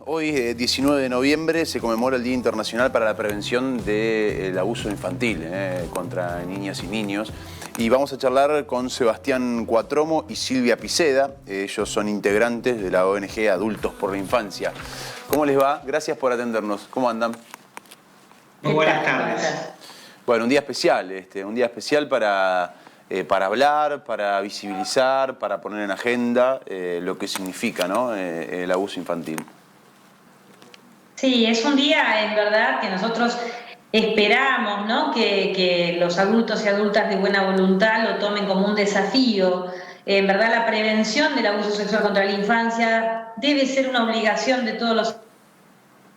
Hoy, 19 de noviembre, se conmemora el Día Internacional para la Prevención del Abuso Infantil contra niñas y niños. Y vamos a charlar con Sebastián Cuatromo y Silvia Piceda. Ellos son integrantes de la ONG Adultos por la Infancia. ¿Cómo les va? Gracias por atendernos. ¿Cómo andan? Muy buenas tardes. Bueno, un día especial para hablar, para visibilizar, para poner en agenda lo que significa, ¿no? El abuso infantil. Sí, es un día en verdad que nosotros esperamos, ¿no? que los adultos y adultas de buena voluntad lo tomen como un desafío. En verdad la prevención del abuso sexual contra la infancia debe ser una obligación de todos los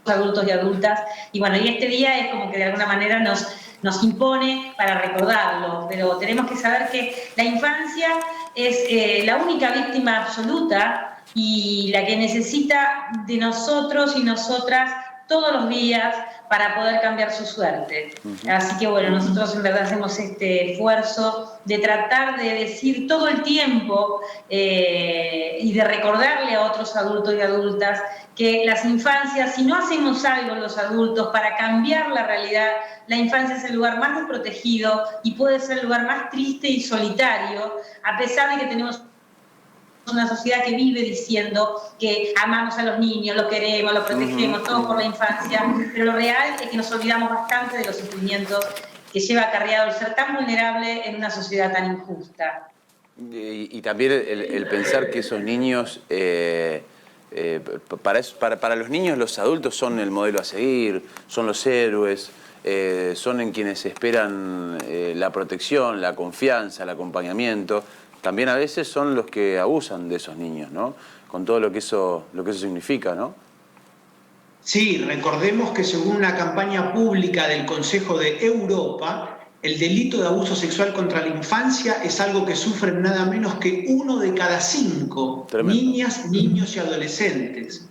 adultos y adultas. Y bueno, y este día es como que de alguna manera nos impone para recordarlo, pero tenemos que saber que la infancia es la única víctima absoluta y la que necesita de nosotros y nosotras todos los días para poder cambiar su suerte. Así que bueno, nosotros en verdad hacemos este esfuerzo de tratar de decir todo el tiempo y de recordarle a otros adultos y adultas que las infancias, si no hacemos algo los adultos para cambiar la realidad, la infancia es el lugar más desprotegido y puede ser el lugar más triste y solitario, a pesar de que tenemos una sociedad que vive diciendo que amamos a los niños, los queremos, los protegemos, todo por la infancia, pero lo real es que nos olvidamos bastante de los sufrimientos que lleva acarreado el ser tan vulnerable en una sociedad tan injusta. Y también el pensar que esos niños, para los niños los adultos son el modelo a seguir, son los héroes, son en quienes esperan la protección, la confianza, el acompañamiento. También a veces son los que abusan de esos niños, ¿no? Con todo lo que eso significa, ¿no? Sí, recordemos que según una campaña pública del Consejo de Europa, el delito de abuso sexual contra la infancia es algo que sufren nada menos que 1 de cada 5 niñas, niños y adolescentes.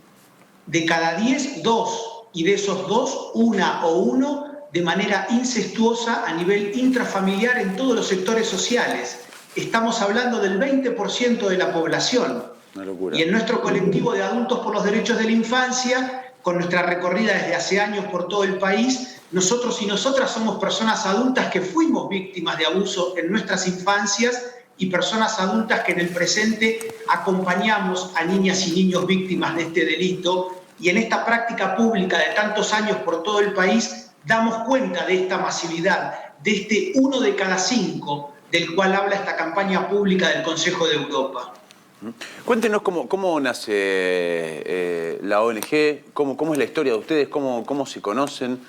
De cada 10, 2, y de esos 2, una o uno de manera incestuosa a nivel intrafamiliar en todos los sectores sociales. Estamos hablando del 20% de la población. Una locura. Y en nuestro colectivo de Adultos por los Derechos de la Infancia, con nuestra recorrida desde hace años por todo el país, nosotros y nosotras somos personas adultas que fuimos víctimas de abuso en nuestras infancias y personas adultas que en el presente acompañamos a niñas y niños víctimas de este delito. Y en esta práctica pública de tantos años por todo el país, damos cuenta de esta masividad, de este 1 de cada 5, del cual habla esta campaña pública del Consejo de Europa. Cuéntenos cómo nace la ONG, cómo es la historia de ustedes, cómo se conocen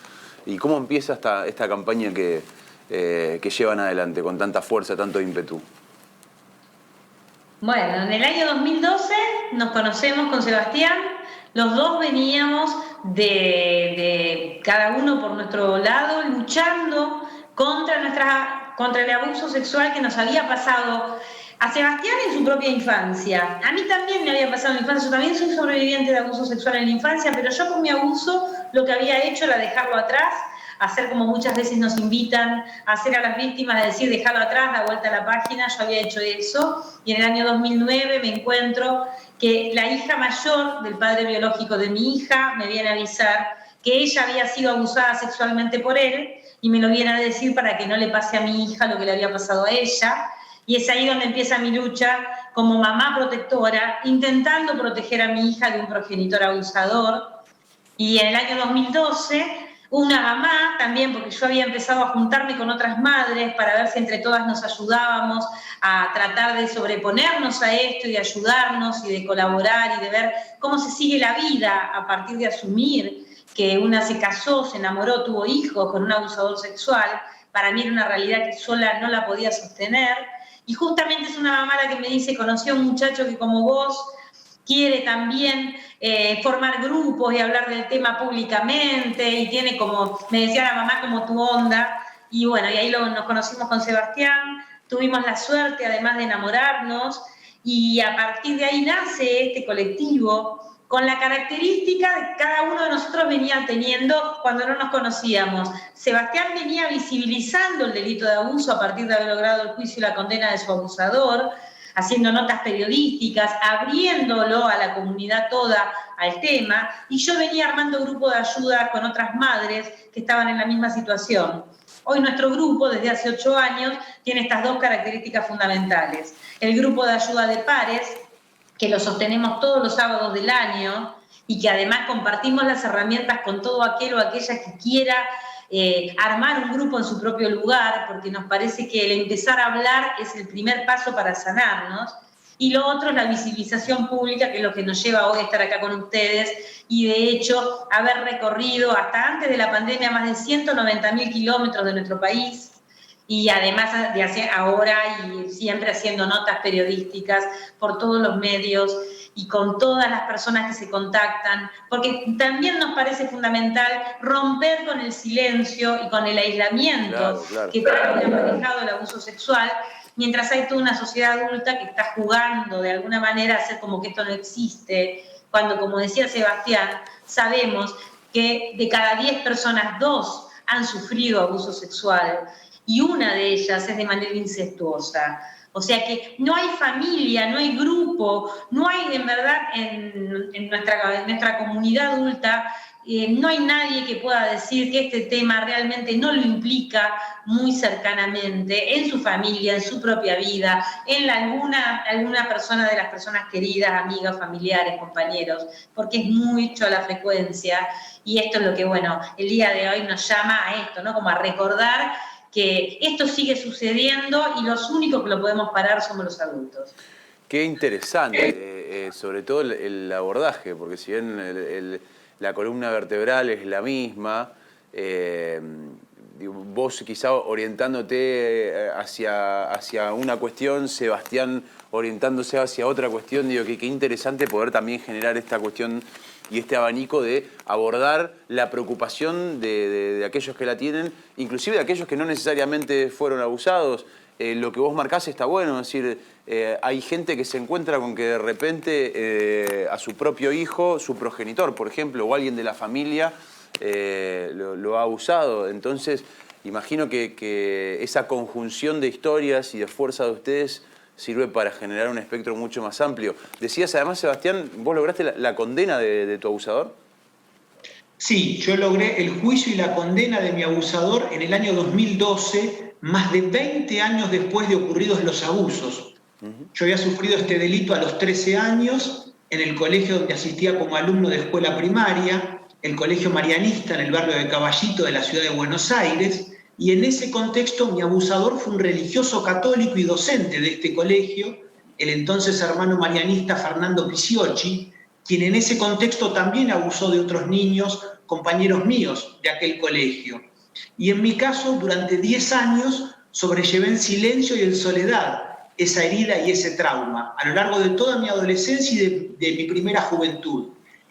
y cómo empieza esta campaña que llevan adelante con tanta fuerza, tanto ímpetu. Bueno, en el año 2012 nos conocemos con Sebastián. Los dos veníamos de cada uno por nuestro lado, luchando contra el abuso sexual que nos había pasado a Sebastián en su propia infancia. A mí también me había pasado en la infancia, yo también soy sobreviviente de abuso sexual en la infancia, pero yo con mi abuso lo que había hecho era dejarlo atrás, hacer como muchas veces nos invitan a hacer a las víctimas, de decir dejarlo atrás, da vuelta a la página. Yo había hecho eso y en el año 2009 me encuentro que la hija mayor del padre biológico de mi hija me viene a avisar que ella había sido abusada sexualmente por él y me lo viene a decir para que no le pase a mi hija lo que le había pasado a ella. Y es ahí donde empieza mi lucha como mamá protectora, intentando proteger a mi hija de un progenitor abusador. Y en el año 2012, una mamá también, porque yo había empezado a juntarme con otras madres para ver si entre todas nos ayudábamos a tratar de sobreponernos a esto y de ayudarnos y de colaborar y de ver cómo se sigue la vida a partir de asumir que una se casó, se enamoró, tuvo hijos con un abusador sexual. Para mí era una realidad que sola no la podía sostener. Y justamente es una mamá la que me dice, conocí a un muchacho que como vos quiere también formar grupos y hablar del tema públicamente y tiene como, me decía la mamá, como tu onda. Y bueno, y ahí nos conocimos con Sebastián, tuvimos la suerte además de enamorarnos y a partir de ahí nace este colectivo con la característica que cada uno de nosotros venía teniendo cuando no nos conocíamos. Sebastián venía visibilizando el delito de abuso a partir de haber logrado el juicio y la condena de su abusador. haciendo notas periodísticas, abriéndolo a la comunidad toda al tema, y yo venía armando grupo de ayuda con otras madres que estaban en la misma situación. Hoy nuestro grupo, desde hace 8 años, tiene estas 2 características fundamentales. El grupo de ayuda de pares, que lo sostenemos todos los sábados del año y que además compartimos las herramientas con todo aquel o aquella que quiera armar un grupo en su propio lugar, porque nos parece que el empezar a hablar es el primer paso para sanarnos. Y lo otro es la visibilización pública, que es lo que nos lleva hoy a estar acá con ustedes y de hecho haber recorrido hasta antes de la pandemia más de 190.000 kilómetros de nuestro país, y además de hacer ahora y siempre haciendo notas periodísticas por todos los medios y con todas las personas que se contactan, porque también nos parece fundamental romper con el silencio y con el aislamiento que también ha manejado el abuso sexual, mientras hay toda una sociedad adulta que está jugando de alguna manera a hacer como que esto no existe, cuando, como decía Sebastián, sabemos que de cada 10 personas, 2 han sufrido abuso sexual, y una de ellas es de manera incestuosa. O sea que no hay familia, no hay grupo, no hay en verdad en nuestra comunidad adulta, no hay nadie que pueda decir que este tema realmente no lo implica muy cercanamente en su familia, en su propia vida, en alguna persona de las personas queridas, amigas, familiares, compañeros, porque es mucho la frecuencia, y esto es lo que, bueno, el día de hoy nos llama a esto, ¿no? Como a recordar que esto sigue sucediendo y los únicos que lo podemos parar somos los adultos. Qué interesante, sobre todo el abordaje, porque si bien la columna vertebral es la misma, vos quizá orientándote hacia una cuestión, Sebastián orientándose hacia otra cuestión, digo que qué interesante poder también generar esta cuestión y este abanico de abordar la preocupación de aquellos que la tienen, inclusive de aquellos que no necesariamente fueron abusados. Lo que vos marcás está bueno, es decir, hay gente que se encuentra con que de repente a su propio hijo, su progenitor, por ejemplo, o alguien de la familia lo ha abusado. Entonces, imagino que esa conjunción de historias y de fuerza de ustedes sirve para generar un espectro mucho más amplio. Decías además, Sebastián, ¿vos lograste la condena de tu abusador? Sí, yo logré el juicio y la condena de mi abusador en el año 2012, más de 20 años después de ocurridos los abusos. Yo había sufrido este delito a los 13 años en el colegio donde asistía como alumno de escuela primaria, el Colegio Marianista en el barrio de Caballito de la ciudad de Buenos Aires, y en ese contexto mi abusador fue un religioso católico y docente de este colegio, el entonces hermano marianista Fernando Pisiocchi, quien en ese contexto también abusó de otros niños, compañeros míos de aquel colegio. Y en mi caso, durante 10 años, sobrellevé en silencio y en soledad esa herida y ese trauma, a lo largo de toda mi adolescencia y de mi primera juventud.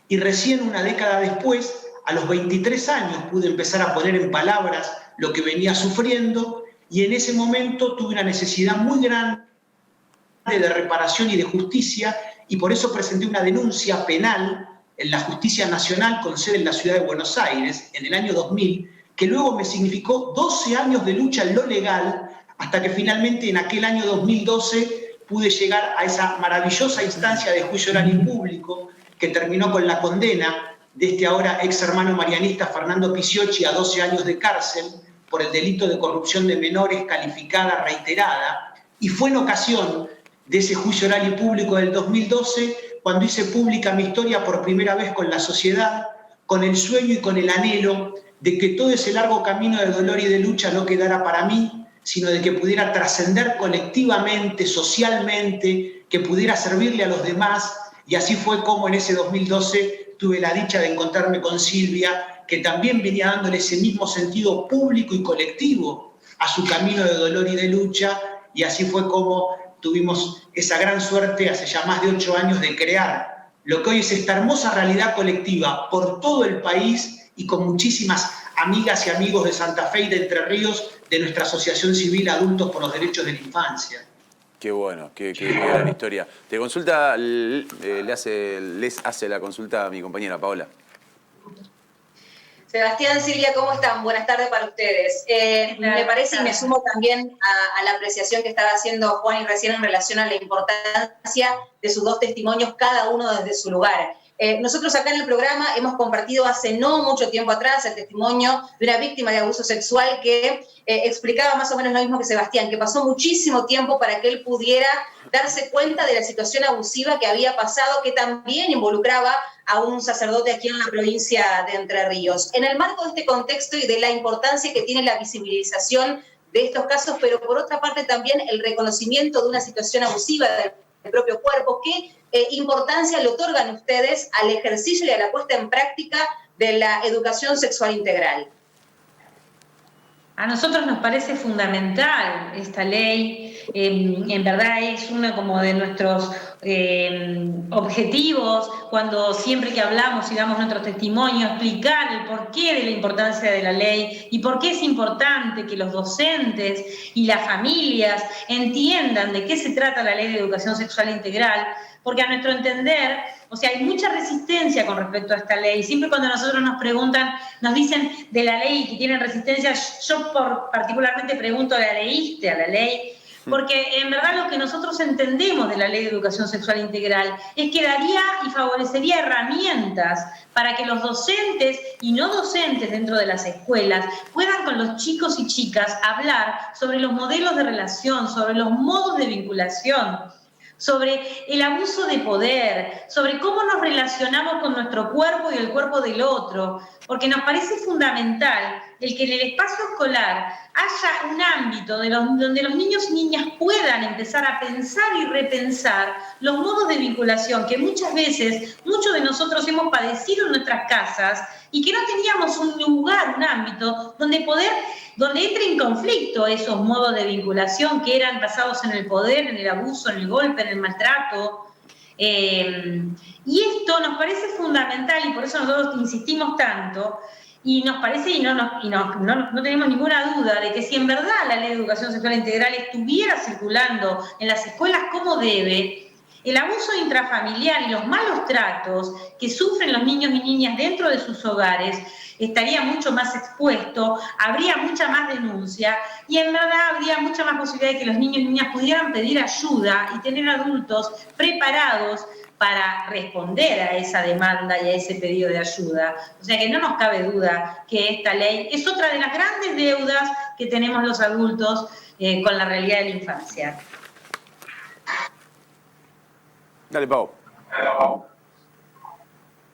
Y recién una década después, a los 23 años, pude empezar a poner en palabras lo que venía sufriendo, y en ese momento tuve una necesidad muy grande de reparación y de justicia, y por eso presenté una denuncia penal en la Justicia Nacional con sede en la ciudad de Buenos Aires en el año 2000, que luego me significó 12 años de lucha en lo legal, hasta que finalmente en aquel año 2012 pude llegar a esa maravillosa instancia de juicio oral y público que terminó con la condena de este ahora ex hermano marianista Fernando Pisiocchi a 12 años de cárcel por el delito de corrupción de menores calificada reiterada, y fue en ocasión de ese juicio oral y público del 2012 cuando hice pública mi historia por primera vez con la sociedad, con el sueño y con el anhelo de que todo ese largo camino de dolor y de lucha no quedara para mí, sino de que pudiera trascender colectivamente, socialmente, que pudiera servirle a los demás, y así fue como en ese 2012 tuve la dicha de encontrarme con Silvia, que también venía dándole ese mismo sentido público y colectivo a su camino de dolor y de lucha, y así fue como tuvimos esa gran suerte hace ya más de 8 años de crear lo que hoy es esta hermosa realidad colectiva por todo el país y con muchísimas amigas y amigos de Santa Fe y de Entre Ríos de nuestra Asociación Civil Adultos por los Derechos de la Infancia. Qué bueno, qué gran historia. Te consulta, les hace la consulta a mi compañera Paola. Sebastián, Silvia, ¿cómo están? Buenas tardes para ustedes. Me parece y me sumo también a la apreciación que estaba haciendo Juan y recién en relación a la importancia de sus dos testimonios, cada uno desde su lugar. Nosotros acá en el programa hemos compartido hace no mucho tiempo atrás el testimonio de una víctima de abuso sexual que explicaba más o menos lo mismo que Sebastián, que pasó muchísimo tiempo para que él pudiera darse cuenta de la situación abusiva que había pasado, que también involucraba a un sacerdote aquí en la provincia de Entre Ríos. En el marco de este contexto y de la importancia que tiene la visibilización de estos casos, pero por otra parte también el reconocimiento de una situación abusiva del propio cuerpo, ¿qué importancia le otorgan ustedes al ejercicio y a la puesta en práctica de la educación sexual integral? A nosotros nos parece fundamental esta ley, en verdad es uno como de nuestros objetivos cuando siempre que hablamos y damos nuestro testimonio, explicar el porqué de la importancia de la ley y por qué es importante que los docentes y las familias entiendan de qué se trata la ley de educación sexual integral, porque a nuestro entender, o sea, hay mucha resistencia con respecto a esta ley. Siempre cuando nosotros nos preguntan, nos dicen de la ley que tienen resistencia, yo particularmente pregunto, ¿la leíste a la ley? Porque en verdad lo que nosotros entendemos de la ley de educación sexual integral es que daría y favorecería herramientas para que los docentes y no docentes dentro de las escuelas puedan con los chicos y chicas hablar sobre los modelos de relación, sobre los modos de vinculación, sobre el abuso de poder, sobre cómo nos relacionamos con nuestro cuerpo y el cuerpo del otro, porque nos parece fundamental el que en el espacio escolar haya un ámbito donde los niños y niñas puedan empezar a pensar y repensar los modos de vinculación que muchas veces, muchos de nosotros hemos padecido en nuestras casas y que no teníamos un lugar, un ámbito donde entre en conflicto esos modos de vinculación que eran basados en el poder, en el abuso, en el golpe, en el maltrato. Y esto nos parece fundamental y por eso nosotros insistimos tanto y nos parece y no tenemos ninguna duda de que si en verdad la ley de educación sexual integral estuviera circulando en las escuelas como debe, el abuso intrafamiliar y los malos tratos que sufren los niños y niñas dentro de sus hogares estaría mucho más expuesto, habría mucha más denuncia y en verdad habría mucha más posibilidad de que los niños y niñas pudieran pedir ayuda y tener adultos preparados para responder a esa demanda y a ese pedido de ayuda. O sea que no nos cabe duda que esta ley es otra de las grandes deudas que tenemos los adultos con la realidad de la infancia. Dale, Pau.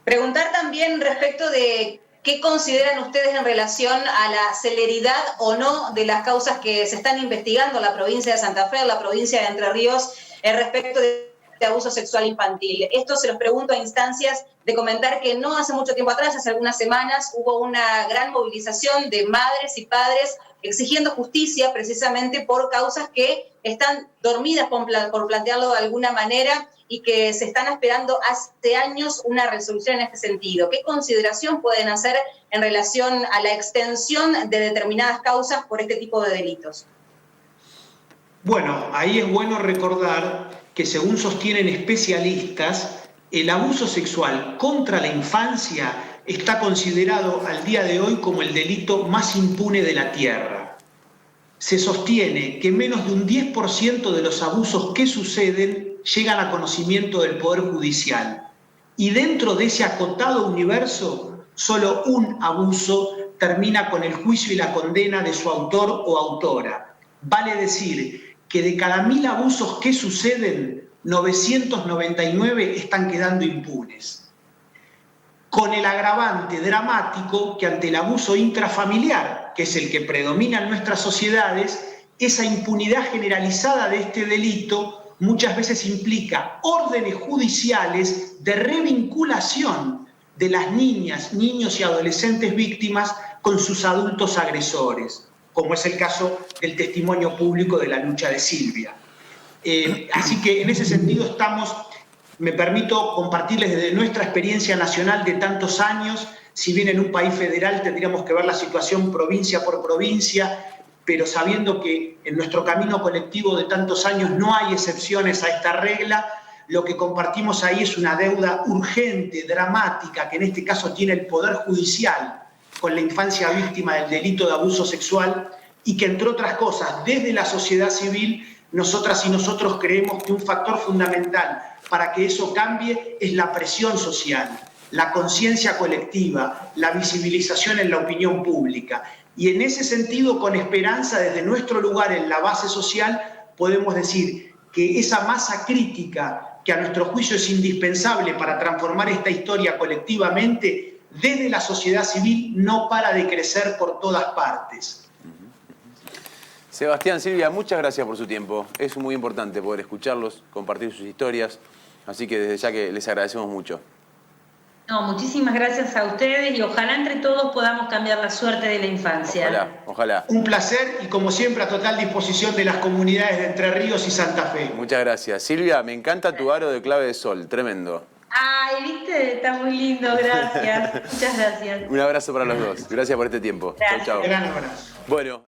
Preguntar también respecto de qué consideran ustedes en relación a la celeridad o no de las causas que se están investigando en la provincia de Santa Fe, en la provincia de Entre Ríos, respecto de abuso sexual infantil. Esto se los pregunto a instancias de comentar que no hace mucho tiempo atrás, hace algunas semanas, hubo una gran movilización de madres y padres exigiendo justicia precisamente por causas que están dormidas, por plantearlo de alguna manera, y que se están esperando hace años una resolución en este sentido. ¿Qué consideración pueden hacer en relación a la extensión de determinadas causas por este tipo de delitos? Bueno, ahí es bueno recordar que según sostienen especialistas, el abuso sexual contra la infancia está considerado al día de hoy como el delito más impune de la tierra. Se sostiene que menos de un 10% de los abusos que suceden llegan a conocimiento del Poder Judicial. Y dentro de ese acotado universo, solo un abuso termina con el juicio y la condena de su autor o autora. Vale decir que de cada 1000 abusos que suceden, 999 están quedando impunes. Con el agravante dramático que ante el abuso intrafamiliar, que es el que predomina en nuestras sociedades, esa impunidad generalizada de este delito muchas veces implica órdenes judiciales de revinculación de las niñas, niños y adolescentes víctimas con sus adultos agresores, como es el caso del testimonio público de la lucha de Silvia. Así que en ese sentido me permito compartirles desde nuestra experiencia nacional de tantos años, si bien en un país federal tendríamos que ver la situación provincia por provincia, pero sabiendo que en nuestro camino colectivo de tantos años no hay excepciones a esta regla, lo que compartimos ahí es una deuda urgente, dramática, que en este caso tiene el Poder Judicial con la infancia víctima del delito de abuso sexual y que, entre otras cosas, desde la sociedad civil, nosotras y nosotros creemos que un factor fundamental para que eso cambie es la presión social, la conciencia colectiva, la visibilización en la opinión pública. Y en ese sentido, con esperanza, desde nuestro lugar en la base social, podemos decir que esa masa crítica que a nuestro juicio es indispensable para transformar esta historia colectivamente, desde la sociedad civil no para de crecer por todas partes. Sebastián, Silvia, muchas gracias por su tiempo. Es muy importante poder escucharlos, compartir sus historias, así que desde ya que les agradecemos mucho. No, muchísimas gracias a ustedes y ojalá entre todos podamos cambiar la suerte de la infancia. Ojalá, ojalá. Un placer y como siempre a total disposición de las comunidades de Entre Ríos y Santa Fe. Muchas gracias. Silvia, me encanta tu aro de clave de sol, tremendo. Ay, viste, está muy lindo, gracias. Muchas gracias. Un abrazo para los dos. Gracias por este tiempo. Gracias. Chau, chau. Gran abrazo. Bueno.